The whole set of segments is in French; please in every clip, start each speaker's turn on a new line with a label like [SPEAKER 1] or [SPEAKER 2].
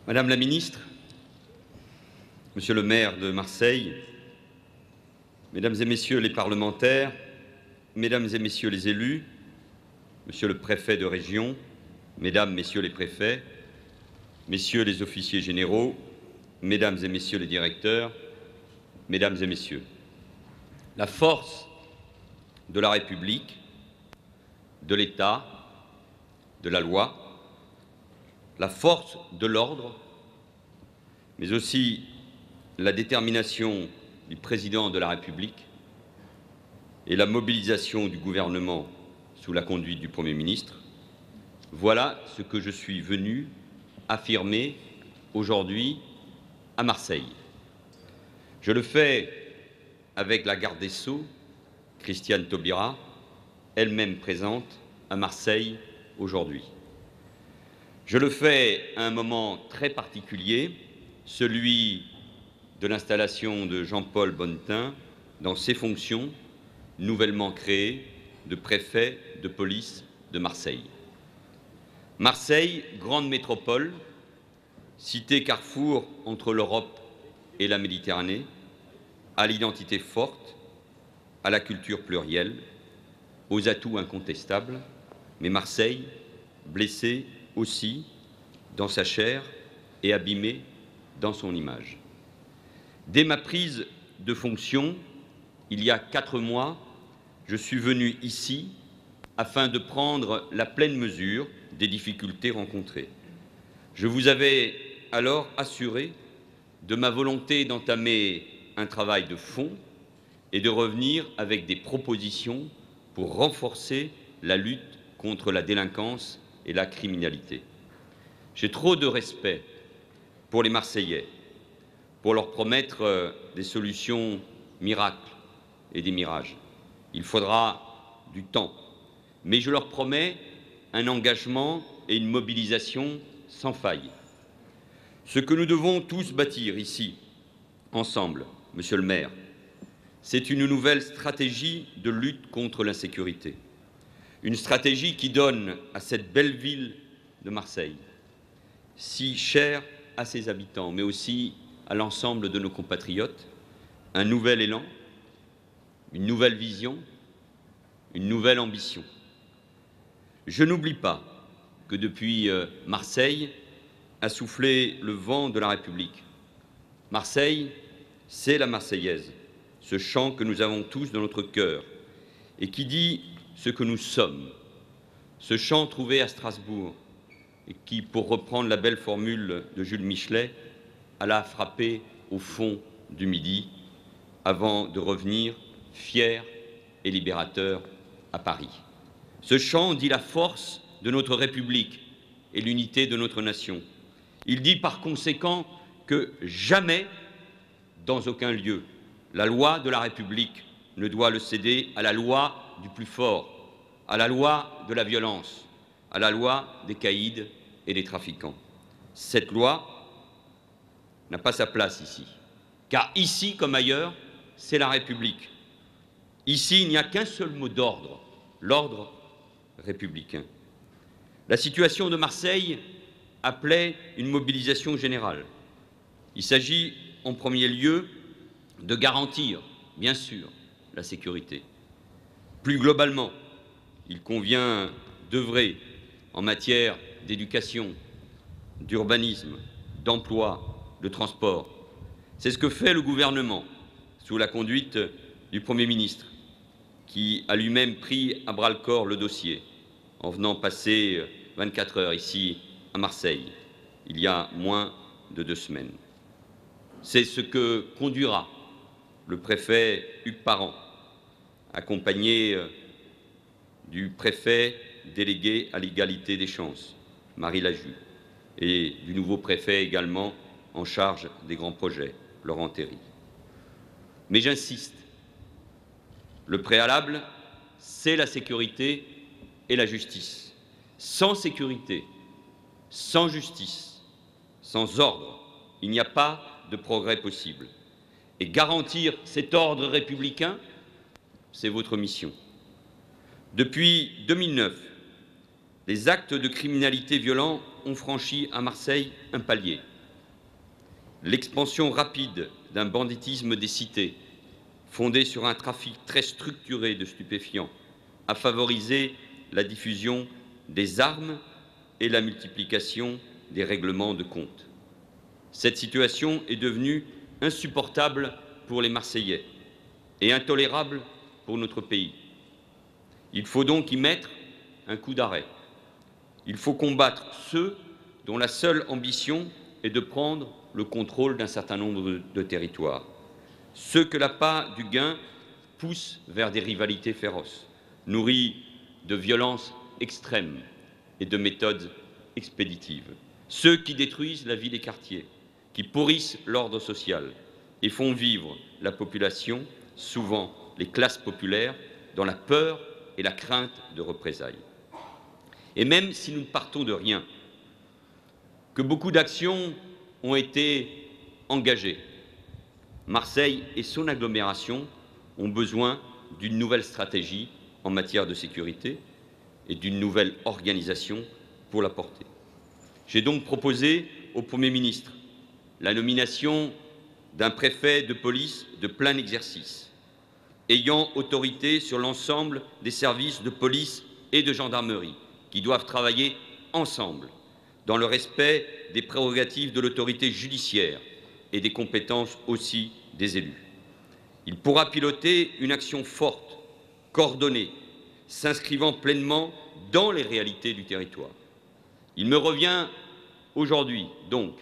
[SPEAKER 1] Madame la ministre, Monsieur le maire de Marseille, Mesdames et Messieurs les parlementaires, Mesdames et Messieurs les élus, Monsieur le préfet de région, Mesdames, Messieurs les préfets, Messieurs les officiers généraux, Mesdames et Messieurs les directeurs, Mesdames et Messieurs, la force de la République, de l'État, de la loi, la force de l'ordre, mais aussi la détermination du Président de la République et la mobilisation du gouvernement sous la conduite du Premier ministre, voilà ce que je suis venu affirmer aujourd'hui à Marseille. Je le fais avec la garde des Sceaux, Christiane Taubira, elle-même présente à Marseille aujourd'hui. Je le fais à un moment très particulier, celui de l'installation de Jean-Paul Bonnetin dans ses fonctions nouvellement créées de préfet de police de Marseille. Marseille, grande métropole, cité carrefour entre l'Europe et la Méditerranée, à l'identité forte, à la culture plurielle, aux atouts incontestables, mais Marseille, blessée aussi dans sa chair et abîmée dans son image. Dès ma prise de fonction, il y a 4 mois, je suis venu ici afin de prendre la pleine mesure des difficultés rencontrées. Je vous avais alors assuré de ma volonté d'entamer un travail de fond et de revenir avec des propositions pour renforcer la lutte contre la délinquance et la criminalité. J'ai trop de respect pour les Marseillais, pour leur promettre des solutions miracles et des mirages. Il faudra du temps, mais je leur promets un engagement et une mobilisation sans faille. Ce que nous devons tous bâtir ici, ensemble, Monsieur le maire, c'est une nouvelle stratégie de lutte contre l'insécurité. Une stratégie qui donne à cette belle ville de Marseille, si chère à ses habitants, mais aussi à l'ensemble de nos compatriotes, un nouvel élan, une nouvelle vision, une nouvelle ambition. Je n'oublie pas que depuis Marseille a soufflé le vent de la République. Marseille, c'est la Marseillaise, ce chant que nous avons tous dans notre cœur et qui dit ce que nous sommes. Ce chant trouvé à Strasbourg et qui, pour reprendre la belle formule de Jules Michelet, alla frapper au fond du Midi avant de revenir fier et libérateur à Paris. Ce chant dit la force de notre République et l'unité de notre nation. Il dit par conséquent que jamais, dans aucun lieu, la loi de la République ne doit le céder à la loi du plus fort, à la loi de la violence, à la loi des caïds et des trafiquants. Cette loi n'a pas sa place ici, car ici comme ailleurs, c'est la République. Ici, il n'y a qu'un seul mot d'ordre, l'ordre républicain. La situation de Marseille appelait une mobilisation générale. Il s'agit en premier lieu de garantir, bien sûr, la sécurité. Plus globalement, il convient d'œuvrer en matière d'éducation, d'urbanisme, d'emploi, de transport. C'est ce que fait le gouvernement sous la conduite du Premier ministre, qui a lui-même pris à bras-le-corps le dossier en venant passer 24 heures ici à Marseille, il y a moins de 2 semaines. C'est ce que conduira le préfet Hugues Parent, accompagné du préfet délégué à l'égalité des chances, Marie Laju, et du nouveau préfet également en charge des grands projets, Laurent Théry. Mais j'insiste, le préalable, c'est la sécurité et la justice. Sans sécurité, sans justice, sans ordre, il n'y a pas de progrès possible. Et garantir cet ordre républicain, c'est votre mission. Depuis 2009, les actes de criminalité violents ont franchi à Marseille un palier. L'expansion rapide d'un banditisme des cités, fondé sur un trafic très structuré de stupéfiants, a favorisé la diffusion des armes et la multiplication des règlements de compte. Cette situation est devenue insupportable pour les Marseillais et intolérable pour notre pays. Il faut donc y mettre un coup d'arrêt. Il faut combattre ceux dont la seule ambition est de prendre le contrôle d'un certain nombre de territoires, ceux que l'appât du gain pousse vers des rivalités féroces, nourries de violences extrêmes et de méthodes expéditives, ceux qui détruisent la vie des quartiers, qui pourrissent l'ordre social et font vivre la population, souvent les classes populaires, dans la peur et la crainte de représailles. Et même si nous ne partons de rien, que beaucoup d'actions ont été engagées, Marseille et son agglomération ont besoin d'une nouvelle stratégie en matière de sécurité et d'une nouvelle organisation pour la porter. J'ai donc proposé au Premier ministre la nomination d'un préfet de police de plein exercice, ayant autorité sur l'ensemble des services de police et de gendarmerie, qui doivent travailler ensemble, dans le respect des prérogatives de l'autorité judiciaire et des compétences aussi des élus. Il pourra piloter une action forte, coordonnée, s'inscrivant pleinement dans les réalités du territoire. Il me revient aujourd'hui, donc,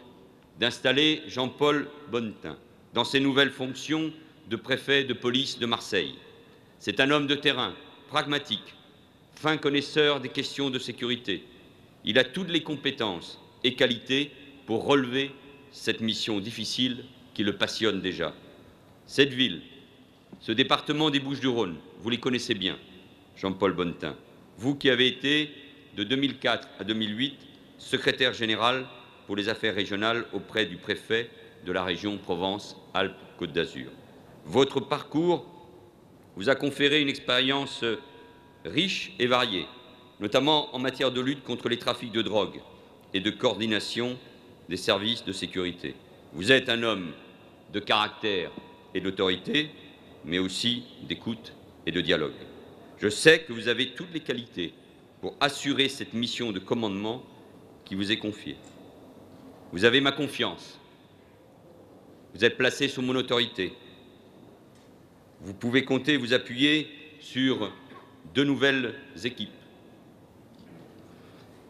[SPEAKER 1] d'installer Jean-Paul Bonnetin dans ses nouvelles fonctions de préfet de police de Marseille. C'est un homme de terrain, pragmatique, fin connaisseur des questions de sécurité. Il a toutes les compétences et qualités pour relever cette mission difficile qui le passionne déjà. Cette ville, ce département des Bouches-du-Rhône, vous les connaissez bien, Jean-Paul Bonnetin, vous qui avez été, de 2004 à 2008, secrétaire général pour les affaires régionales auprès du préfet de la région Provence-Alpes-Côte d'Azur. Votre parcours vous a conféré une expérience riche et variée, notamment en matière de lutte contre les trafics de drogue et de coordination des services de sécurité. Vous êtes un homme de caractère et d'autorité, mais aussi d'écoute et de dialogue. Je sais que vous avez toutes les qualités pour assurer cette mission de commandement qui vous est confiée. Vous avez ma confiance. Vous êtes placé sous mon autorité. Vous pouvez compter, vous appuyer sur de nouvelles équipes.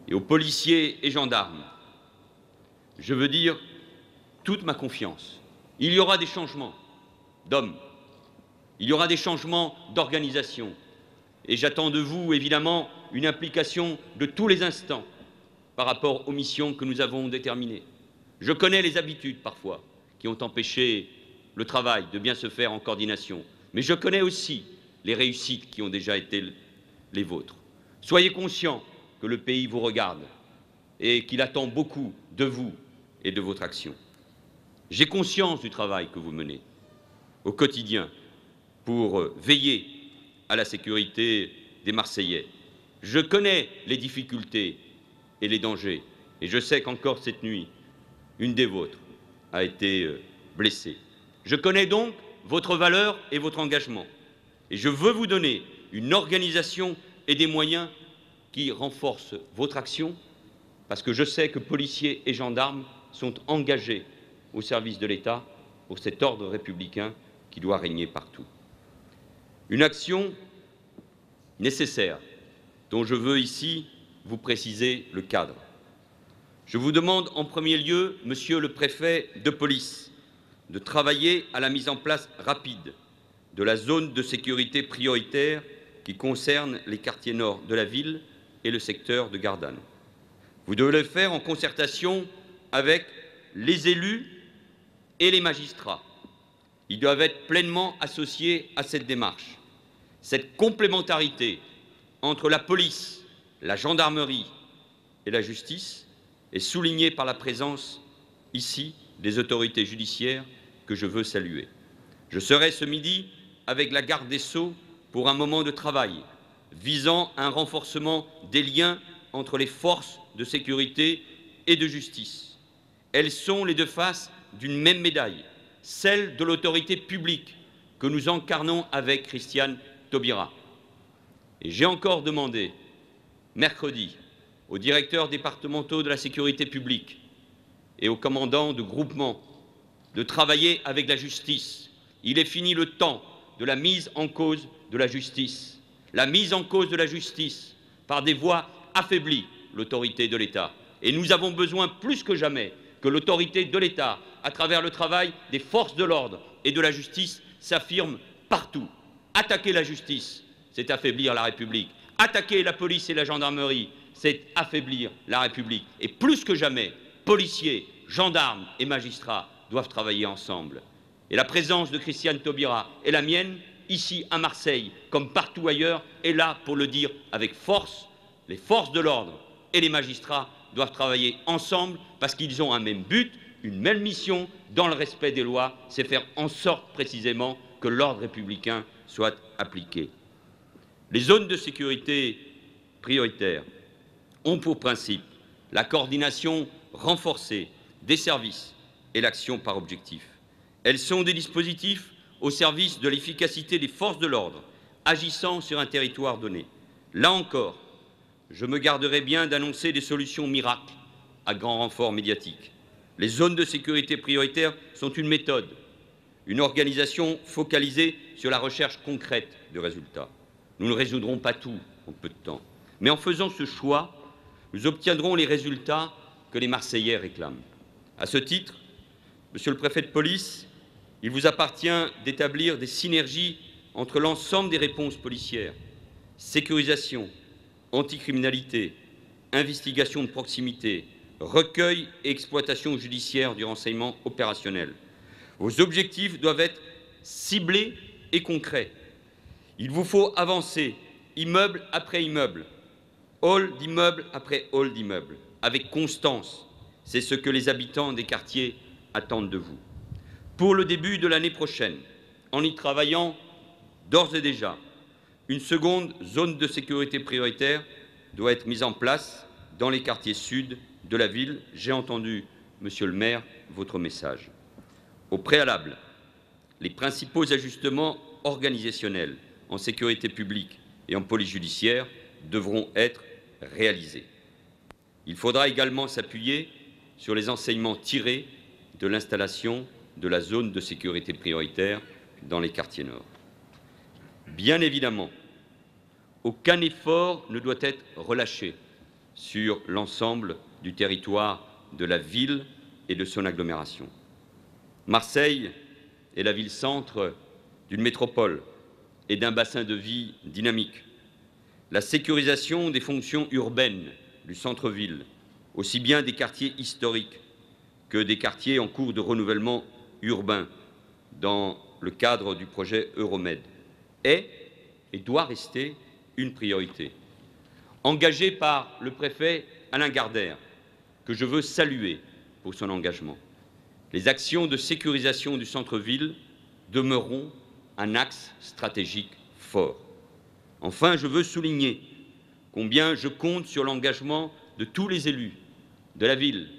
[SPEAKER 1] Et aux policiers et gendarmes, je veux dire toute ma confiance. Il y aura des changements d'hommes, il y aura des changements d'organisation. Et j'attends de vous, évidemment, une implication de tous les instants par rapport aux missions que nous avons déterminées. Je connais les habitudes, parfois, qui ont empêché le travail de bien se faire en coordination. Mais je connais aussi les réussites qui ont déjà été les vôtres. Soyez conscients que le pays vous regarde et qu'il attend beaucoup de vous et de votre action. J'ai conscience du travail que vous menez au quotidien pour veiller à la sécurité des Marseillais. Je connais les difficultés et les dangers, et je sais qu'encore cette nuit, une des vôtres a été blessée. Je connais donc votre valeur et votre engagement, et je veux vous donner une organisation et des moyens qui renforcent votre action, parce que je sais que policiers et gendarmes sont engagés au service de l'État pour cet ordre républicain qui doit régner partout. Une action nécessaire dont je veux ici vous préciser le cadre. Je vous demande en premier lieu, Monsieur le Préfet de police, de travailler à la mise en place rapide de la zone de sécurité prioritaire qui concerne les quartiers nord de la ville et le secteur de Gardanne. Vous devez le faire en concertation avec les élus et les magistrats. Ils doivent être pleinement associés à cette démarche. Cette complémentarité entre la police, la gendarmerie et la justice est soulignée par la présence ici des autorités judiciaires que je veux saluer. Je serai ce midi avec la garde des Sceaux pour un moment de travail visant un renforcement des liens entre les forces de sécurité et de justice. Elles sont les deux faces d'une même médaille, celle de l'autorité publique que nous incarnons avec Christiane Taubira. Et j'ai encore demandé, mercredi, aux directeurs départementaux de la sécurité publique et aux commandants de groupements de travailler avec la justice. Il est fini le temps de la mise en cause de la justice. La mise en cause de la justice par des voix affaiblit l'autorité de l'État. Et nous avons besoin plus que jamais que l'autorité de l'État, à travers le travail des forces de l'ordre et de la justice, s'affirme partout. Attaquer la justice, c'est affaiblir la République. Attaquer la police et la gendarmerie, c'est affaiblir la République. Et plus que jamais, policiers, gendarmes et magistrats doivent travailler ensemble. Et la présence de Christiane Taubira et la mienne, ici à Marseille, comme partout ailleurs, est là pour le dire avec force. Les forces de l'ordre et les magistrats doivent travailler ensemble parce qu'ils ont un même but, une même mission, dans le respect des lois, c'est faire en sorte précisément que l'ordre républicain soit appliqué. Les zones de sécurité prioritaires ont pour principe la coordination renforcée des services et l'action par objectif. Elles sont des dispositifs au service de l'efficacité des forces de l'ordre agissant sur un territoire donné. Là encore, je me garderai bien d'annoncer des solutions miracles à grand renfort médiatique. Les zones de sécurité prioritaires sont une méthode, une organisation focalisée sur la recherche concrète de résultats. Nous ne résoudrons pas tout en peu de temps, mais en faisant ce choix, nous obtiendrons les résultats que les Marseillais réclament. À ce titre, Monsieur le préfet de police, il vous appartient d'établir des synergies entre l'ensemble des réponses policières, sécurisation, anticriminalité, investigation de proximité, recueil et exploitation judiciaire du renseignement opérationnel. Vos objectifs doivent être ciblés et concrets. Il vous faut avancer immeuble après immeuble, hall d'immeuble après hall d'immeuble, avec constance. C'est ce que les habitants des quartiers attendent de vous. Pour le début de l'année prochaine, en y travaillant d'ores et déjà, une seconde zone de sécurité prioritaire doit être mise en place dans les quartiers sud de la ville. J'ai entendu, Monsieur le maire, votre message. Au préalable, les principaux ajustements organisationnels en sécurité publique et en police judiciaire devront être réalisés. Il faudra également s'appuyer sur les enseignements tirés de l'installation de la zone de sécurité prioritaire dans les quartiers nord. Bien évidemment, aucun effort ne doit être relâché sur l'ensemble du territoire de la ville et de son agglomération. Marseille est la ville-centre d'une métropole et d'un bassin de vie dynamique. La sécurisation des fonctions urbaines du centre-ville, aussi bien des quartiers historiques que des quartiers en cours de renouvellement urbain dans le cadre du projet Euromed, est et doit rester une priorité. Engagée par le préfet Alain Gardère, que je veux saluer pour son engagement, les actions de sécurisation du centre-ville demeureront un axe stratégique fort. Enfin, je veux souligner combien je compte sur l'engagement de tous les élus de la ville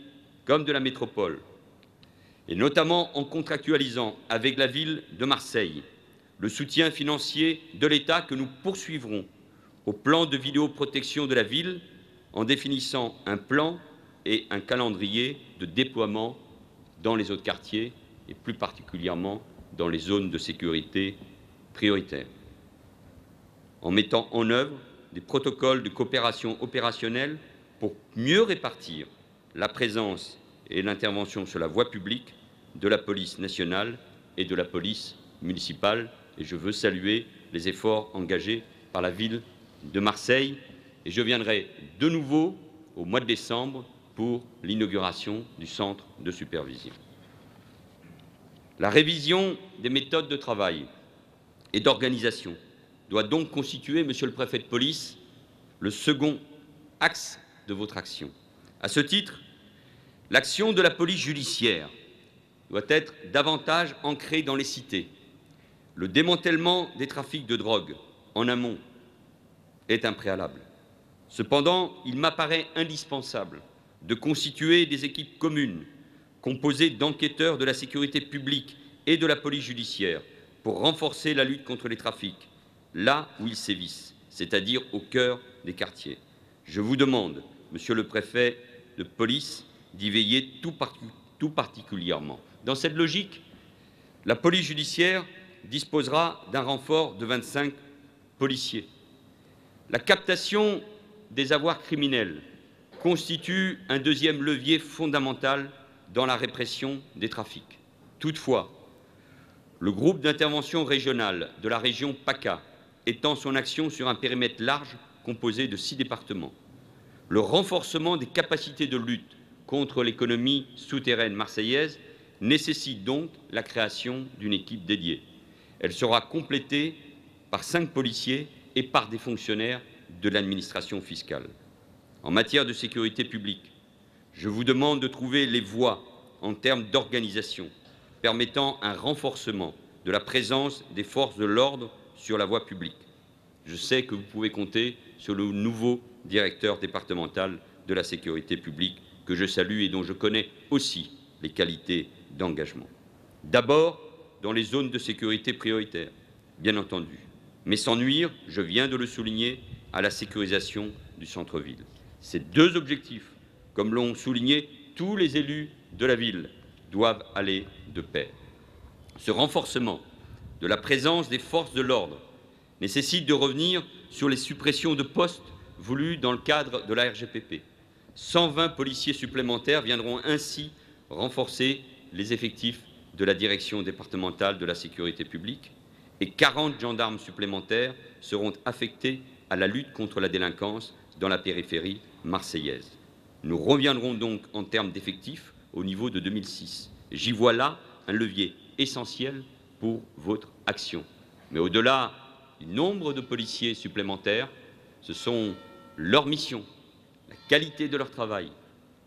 [SPEAKER 1] comme de la métropole, et notamment en contractualisant avec la ville de Marseille le soutien financier de l'État que nous poursuivrons au plan de vidéoprotection de la ville en définissant un plan et un calendrier de déploiement dans les autres quartiers et plus particulièrement dans les zones de sécurité prioritaires, en mettant en œuvre des protocoles de coopération opérationnelle pour mieux répartir la présence et l'intervention sur la voie publique de la police nationale et de la police municipale. Et je veux saluer les efforts engagés par la ville de Marseille. Et je viendrai de nouveau au mois de décembre pour l'inauguration du centre de supervision. La révision des méthodes de travail et d'organisation doit donc constituer, Monsieur le préfet de police, le second axe de votre action. À ce titre, l'action de la police judiciaire doit être davantage ancrée dans les cités. Le démantèlement des trafics de drogue en amont est un préalable. Cependant, il m'apparaît indispensable de constituer des équipes communes composée d'enquêteurs de la sécurité publique et de la police judiciaire, pour renforcer la lutte contre les trafics, là où ils sévissent, c'est-à-dire au cœur des quartiers. Je vous demande, Monsieur le préfet de police, d'y veiller tout particulièrement. Dans cette logique, la police judiciaire disposera d'un renfort de 25 policiers. La captation des avoirs criminels constitue un deuxième levier fondamental dans la répression des trafics. Toutefois, le groupe d'intervention régionale de la région PACA étend son action sur un périmètre large composé de 6 départements. Le renforcement des capacités de lutte contre l'économie souterraine marseillaise nécessite donc la création d'une équipe dédiée. Elle sera complétée par 5 policiers et par des fonctionnaires de l'administration fiscale. En matière de sécurité publique, je vous demande de trouver les voies en termes d'organisation permettant un renforcement de la présence des forces de l'ordre sur la voie publique. Je sais que vous pouvez compter sur le nouveau directeur départemental de la sécurité publique, que je salue et dont je connais aussi les qualités d'engagement. D'abord, dans les zones de sécurité prioritaires, bien entendu, mais sans nuire, je viens de le souligner, à la sécurisation du centre-ville. Ces deux objectifs, comme l'ont souligné tous les élus de la ville, doivent aller de pair. Ce renforcement de la présence des forces de l'ordre nécessite de revenir sur les suppressions de postes voulues dans le cadre de la RGPP. 120 policiers supplémentaires viendront ainsi renforcer les effectifs de la direction départementale de la sécurité publique et 40 gendarmes supplémentaires seront affectés à la lutte contre la délinquance dans la périphérie marseillaise. Nous reviendrons donc en termes d'effectifs au niveau de 2006. J'y vois là un levier essentiel pour votre action. Mais au-delà du nombre de policiers supplémentaires, ce sont leurs missions, la qualité de leur travail,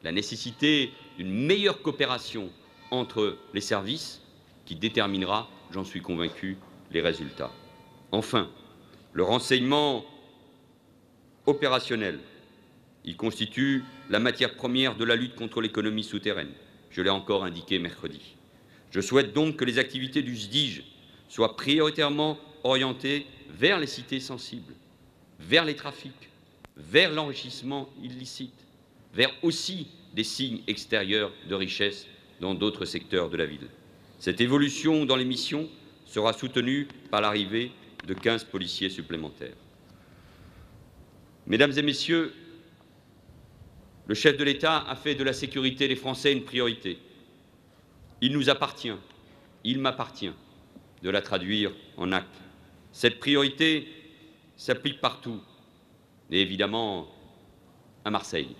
[SPEAKER 1] la nécessité d'une meilleure coopération entre les services qui déterminera, j'en suis convaincu, les résultats. Enfin, le renseignement opérationnel, il constitue la matière première de la lutte contre l'économie souterraine. Je l'ai encore indiqué mercredi. Je souhaite donc que les activités du SDIG soient prioritairement orientées vers les cités sensibles, vers les trafics, vers l'enrichissement illicite, vers aussi des signes extérieurs de richesse dans d'autres secteurs de la ville. Cette évolution dans les missions sera soutenue par l'arrivée de 15 policiers supplémentaires. Mesdames et Messieurs, le chef de l'État a fait de la sécurité des Français une priorité. Il nous appartient, il m'appartient de la traduire en actes. Cette priorité s'applique partout, et évidemment à Marseille.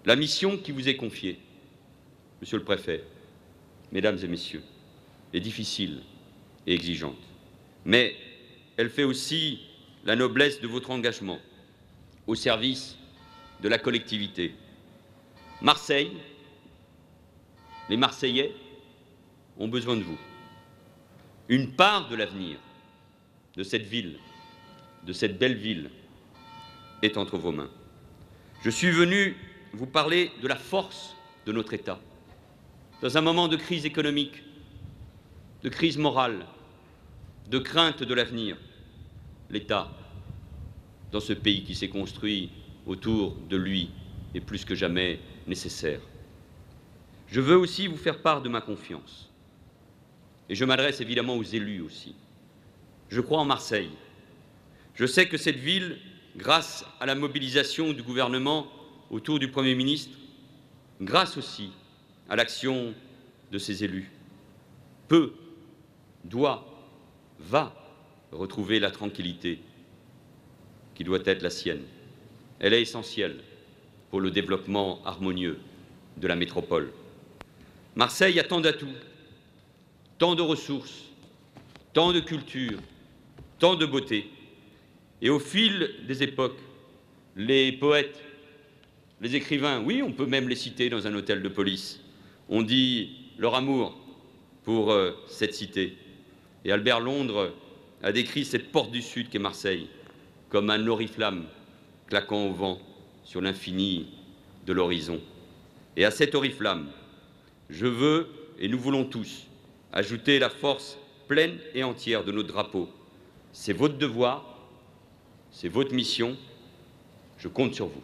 [SPEAKER 1] La mission qui vous est confiée, Monsieur le Préfet, Mesdames et Messieurs, est difficile et exigeante, mais elle fait aussi la noblesse de votre engagement au service de la collectivité. Marseille, les Marseillais ont besoin de vous. Une part de l'avenir de cette ville, de cette belle ville, est entre vos mains. Je suis venu vous parler de la force de notre État. Dans un moment de crise économique, de crise morale, de crainte de l'avenir, l'État, dans ce pays qui s'est construit autour de lui, est plus que jamais nécessaire. Je veux aussi vous faire part de ma confiance. Et je m'adresse évidemment aux élus aussi. Je crois en Marseille. Je sais que cette ville, grâce à la mobilisation du gouvernement autour du Premier ministre, grâce aussi à l'action de ses élus, peut, doit, va retrouver la tranquillité qui doit être la sienne. Elle est essentielle pour le développement harmonieux de la métropole. Marseille a tant d'atouts, tant de ressources, tant de culture, tant de beauté. Et au fil des époques, les poètes, les écrivains, oui, on peut même les citer dans un hôtel de police, ont dit leur amour pour cette cité. Et Albert Londres a décrit cette porte du Sud qu'est Marseille comme un oriflamme claquant au vent sur l'infini de l'horizon. Et à cet oriflamme, Je veux, et nous voulons tous, ajouter la force pleine et entière de notre drapeau. C'est votre devoir, c'est votre mission. Je compte sur vous.